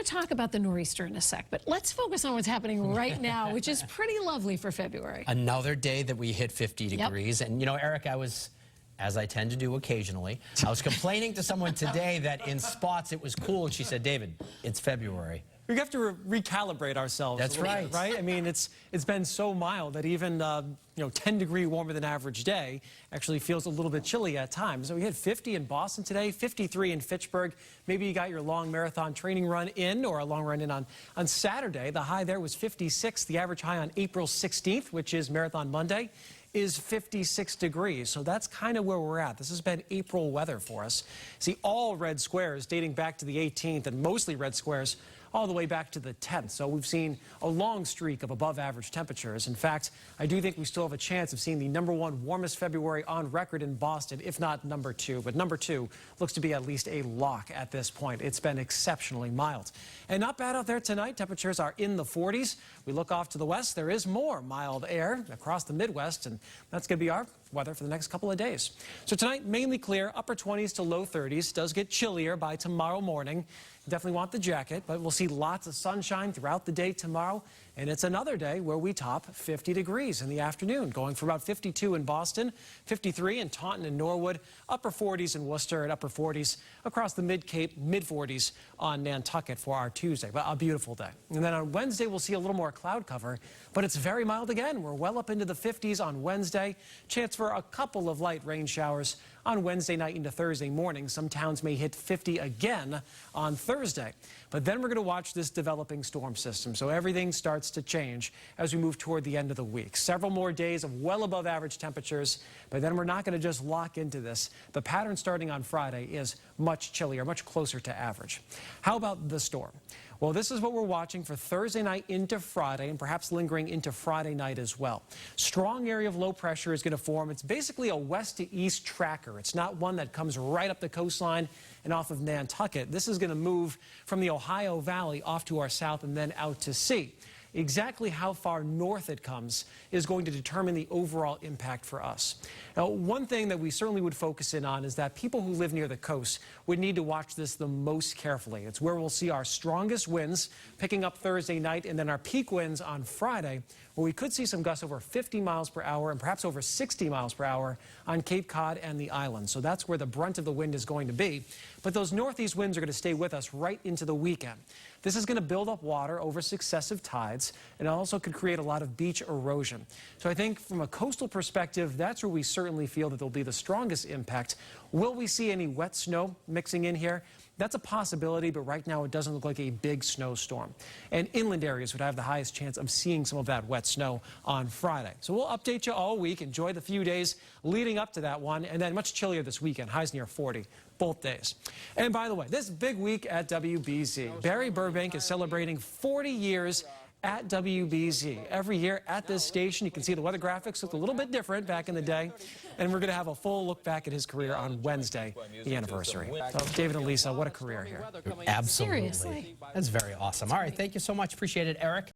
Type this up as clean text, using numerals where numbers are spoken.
talk about the nor'easter in a sec, but let's focus on what's happening right now, which is pretty lovely for February. Another day that we hit 50 degrees. And, you know, Eric, as I tend to do occasionally, I was complaining to someone today that in spots it was cool, and she said, David, it's February. We have to recalibrate ourselves. That's right. Right? I mean, it's been so mild that even 10-degree warmer than average day actually feels a little bit chilly at times. So we hit 50 in Boston today, 53 in Fitchburg. Maybe you got your long marathon training run in or a long run in on Saturday. The high there was 56. The average high on April 16th, which is Marathon Monday, is 56 degrees. So that's kind of where we're at. This has been April weather for us. See, all red squares dating back to the 18th and mostly red squares all the way back to the 10th. So we've seen a long streak of above average temperatures. In fact, I do think we still have a chance of seeing the #1 warmest February on record in Boston, if not #2. But #2 looks to be at least a lock at this point. It's been exceptionally mild. And not bad out there tonight. Temperatures are in the 40s. We look off to the west. There is more mild air across the Midwest, and that's going to be our weather for the next couple of days. So tonight, mainly clear, upper 20s to low 30s. Does get chillier by tomorrow morning. Definitely want the jacket, but we'll see lots of sunshine throughout the day tomorrow. And it's another day where we top 50 degrees in the afternoon, going for about 52 in Boston, 53 in Taunton and Norwood, upper 40s in Worcester, and upper 40s across the Mid-Cape, mid-40s on Nantucket for our Tuesday. But a beautiful day. And then on Wednesday, we'll see a little more cloud cover, but it's very mild again. We're well up into the 50s on Wednesday. Chance for a couple of light rain showers on Wednesday night into Thursday morning. Some towns may hit 50 again on Thursday. But then we're going to watch this developing storm system. So everything starts to change as we move toward the end of the week. Several more days of well above average temperatures, but then we're not going to just lock into this. The pattern starting on Friday is much chillier, much closer to average. How about the storm? Well, this is what we're watching for Thursday night into Friday and perhaps lingering into Friday night as well. Strong area of low pressure is going to form. It's basically a west to east tracker. It's not one that comes right up the coastline and off of Nantucket. This is going to move from the Ohio Valley off to our south and then out to sea. Exactly how far north it comes is going to determine the overall impact for us. Now, one thing that we certainly would focus in on is that people who live near the coast would need to watch this the most carefully. It's where we'll see our strongest winds picking up Thursday night and then our peak winds on Friday, where we could see some gusts over 50 miles per hour and perhaps over 60 miles per hour on Cape Cod and the islands. So that's where the brunt of the wind is going to be. But those northeast winds are going to stay with us right into the weekend. This is going to build up water over successive tides and also could create a lot of beach erosion. So I think from a coastal perspective, that's where we certainly feel that there'll be the strongest impact. Will we see any wet snow mixing in here? That's a possibility, but right now it doesn't look like a big snowstorm. And inland areas would have the highest chance of seeing some of that wet snow on Friday. So we'll update you all week. Enjoy the few days leading up to that one, and then much chillier this weekend. Highs near 40 both days. And by the way, this big week at WBZ, Barry Burbank is celebrating 40 years at WBZ. Every year at this station, you can see the weather graphics looked a little bit different back in the day. And we're going to have a full look back at his career on Wednesday, the anniversary. So, David and Lisa, what a career here. Absolutely. Seriously. That's very awesome. All right, thank you so much. Appreciate it, Eric.